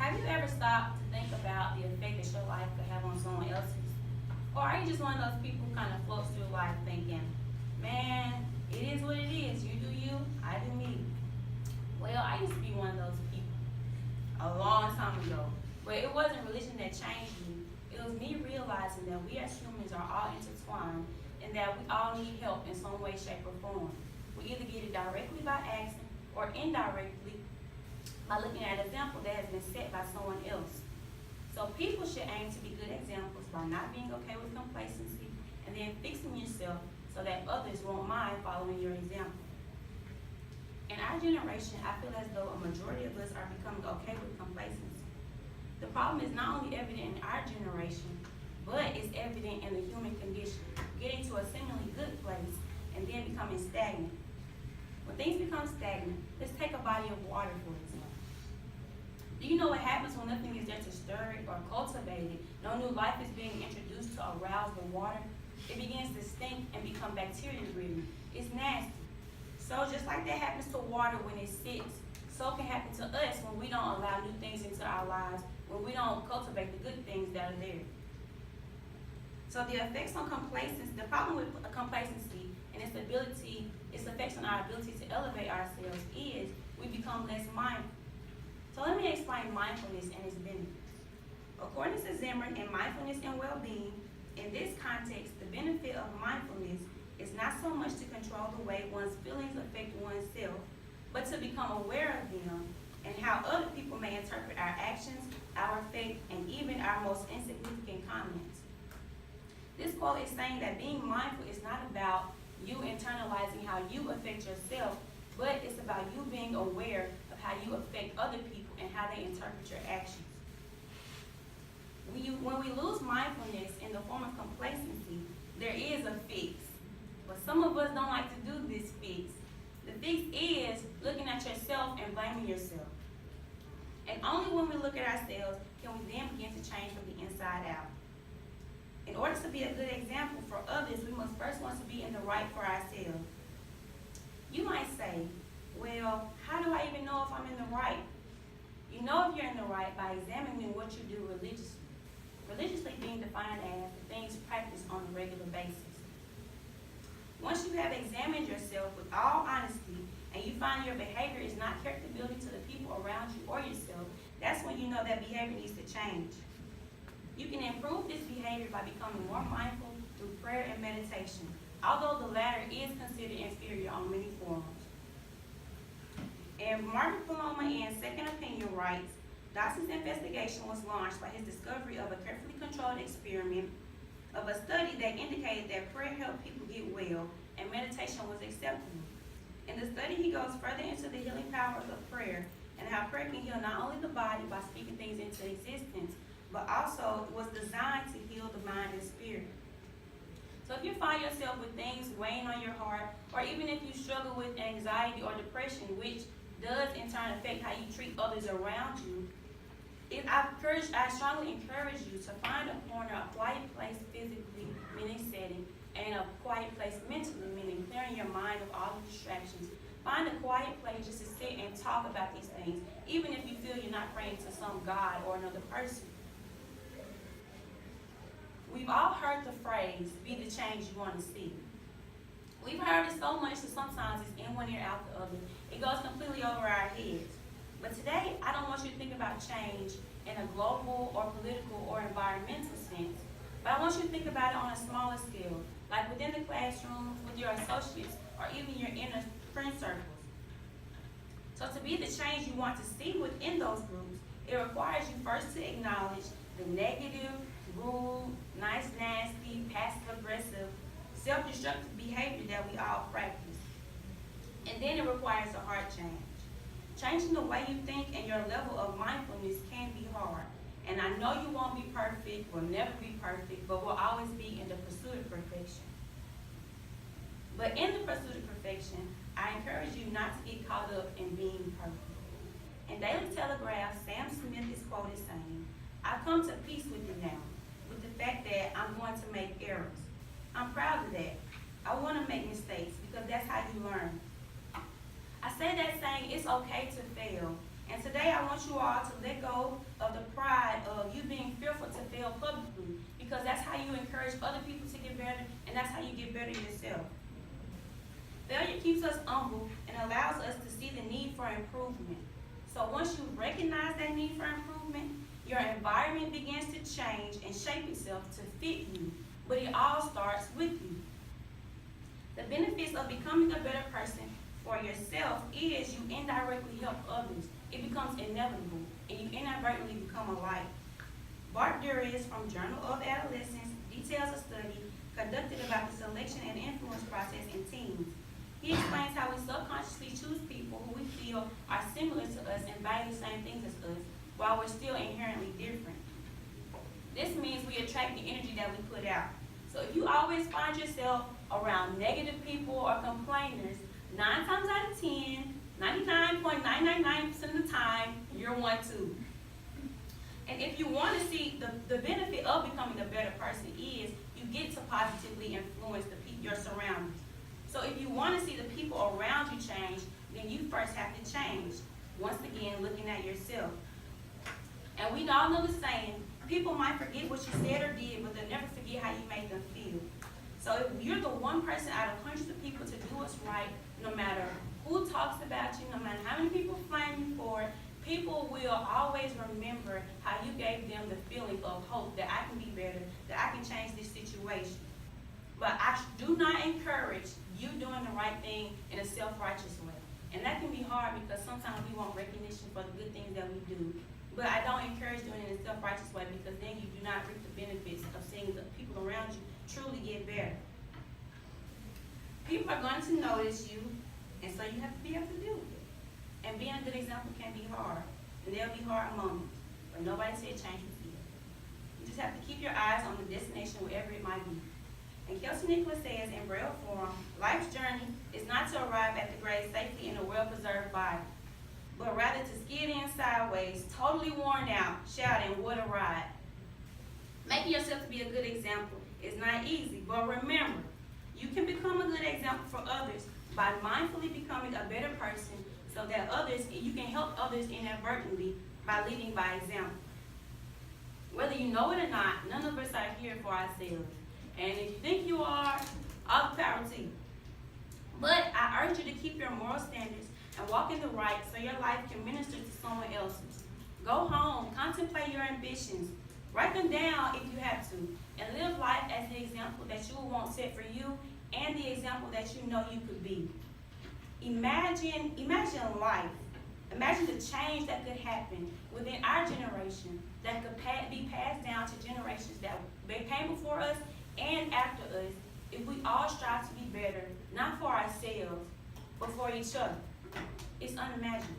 Have you ever stopped to think about the effect that your life could have on someone else's? Or are you just one of those people who kind of floats through life thinking, man, it is what it is. You do you, I do me. Well, I used to be one of those people a long time ago. But it wasn't religion that changed me. It was me realizing that we as humans are all intertwined and that we all need help in some way, shape, or form. We either get it directly by asking or indirectly by looking at an example that has been set by someone else. So people should aim to be good examples by not being okay with complacency and then fixing yourself so that others won't mind following your example. In our generation, I feel as though a majority of us are becoming okay with complacency. The problem is not only evident in our generation, but it's evident in the human condition, getting to a seemingly good place and then becoming stagnant. When things become stagnant, let's take a body of water, for example. Do you know what happens when nothing is there to stir it or cultivate it? No new life is being introduced to arouse the water. It begins to stink and become bacteria-ridden. It's nasty. So just like that happens to water when it sits, so can happen to us when we don't allow new things into our lives, when we don't cultivate the good things that are there. So the effects on complacency, the problem with complacency and its effects on our ability to elevate ourselves is we become less mindful. So let me explain mindfulness and its benefits. According to Zimmerman in Mindfulness and Well-Being, in this context, the benefit of mindfulness is not so much to control the way one's feelings affect oneself, but to become aware of them and how other people may interpret our actions, our effect, and even our most insignificant comments. This quote is saying that being mindful is not about you internalizing how you affect yourself, but it's about you being aware of how you affect other people and how they interpret your actions. When we lose mindfulness in the form of complacency, there is a fix. But some of us don't like to do this fix. The fix is looking at yourself and blaming yourself. And only when we look at ourselves can we then begin to change from the inside out. In order to be a good example for others, we must first want to be in the right for ourselves. You might say, well, how do I even know if I'm in the right? You know if you're in the right by examining what you do religiously. Religiously being defined as the things practiced on a regular basis. Once you have examined yourself with all honesty and you find your behavior is not character building to the people around you or yourself, that's when you know that behavior needs to change. You can improve this behavior by becoming more mindful through prayer and meditation, although the latter is considered inferior on many forms. And Margaret Paloma in Second Opinion writes, Dawson's investigation was launched by his discovery of a carefully controlled experiment of a study that indicated that prayer helped people get well and meditation was acceptable. In the study, he goes further into the healing powers of prayer and how prayer can heal not only the body by speaking things into existence, but also was designed to heal the mind and spirit. So if you find yourself with things weighing on your heart, or even if you struggle with anxiety or depression, which does in turn affect how you treat others around you, I strongly encourage you to find a corner, a quiet place physically, meaning setting, and a quiet place mentally, meaning clearing your mind of all the distractions. Find a quiet place just to sit and talk about these things, even if you feel you're not praying to some God or another person. We've all heard the phrase, be the change you want to see. We've heard it so much that sometimes it's in one ear, out the other. It goes completely over our heads. But today, I don't want you to think about change in a global or political or environmental sense, but I want you to think about it on a smaller scale, like within the classroom, with your associates, or even your inner friend circles. So to be the change you want to see within those groups, it requires you first to acknowledge the negative, rude, nice, nasty, passive-aggressive, self-destructive behavior that we all practice. And then it requires a heart change. Changing the way you think and your level of mindfulness can be hard. And I know you won't be perfect, will never be perfect, but will always be in the pursuit of perfection. But in the pursuit of perfection, I encourage you not to get caught up in being perfect. In Daily Telegraph, Sam Smith is quoted saying, I've come to peace with you now, with the fact that I'm going to make errors. I'm proud of that. I want to make mistakes because that's how you learn. I say that saying it's okay to fail And today I want you all to let go of the pride of you being fearful to fail publicly, because that's how you encourage other people to get better, and that's how you get better yourself. Failure keeps us humble and allows us to see the need for improvement. So once you recognize that need for improvement, your environment begins to change and shape itself to fit you. But it all starts with you. The benefits of becoming a better person for yourself is you indirectly help others. It becomes inevitable, and you inadvertently become a light. Bart Durius from Journal of Adolescence details a study conducted about the selection and influence process in teens. He explains how we subconsciously choose people who we feel are similar to us and value the same things as us, while we're still inherently different. This means we attract the energy that we put out. So if you always find yourself around negative people or complainers, 9 times out of 10, 99.999% of the time, you're one too. And if you want to see the benefit of becoming a better person is you get to positively influence your surroundings. So if you want to see the people around you change, then you first have to change. Once again, looking at yourself. And we all know the saying, people might forget what you said or did, but they'll never forget how you made them feel. So if you're the one person out of hundreds of people to do what's right, no matter who talks about you, no matter how many people flame you for it, people will always remember how you gave them the feeling of hope that I can be better, that I can change this situation. But I do not encourage you doing the right thing in a self-righteous way. And that can be hard because sometimes we want recognition for the good things that we do. But I don't encourage doing it in a self-righteous way, because then you do not reap the benefits of seeing the people around you truly get better. People are going to notice you, and so you have to be able to deal with it. And being a good example can be hard, and there'll be hard moments, but nobody said change with you. You just have to keep your eyes on the destination, wherever it might be. And Kelsey Nicholas says in Braille form, life's journey is not to arrive at the grave safely in a well-preserved body, but rather to skid in sideways, totally worn out, shouting, what a ride. Making yourself to be a good example is not easy, but remember, you can become a good example for others by mindfully becoming a better person, so that you can help others inadvertently by leading by example. Whether you know it or not, none of us are here for ourselves. And if you think you are, all the power to you. But I urge you to keep your moral standards and walk in the right so your life can minister to someone else's. Go home, contemplate your ambitions, write them down if you have to, and live life as the example that you will want set for you and the example that you know you could be. Imagine life. Imagine the change that could happen within our generation that could be passed down to generations that came before us and after us if we all strive to be better, not for ourselves, but for each other. It's unimaginable.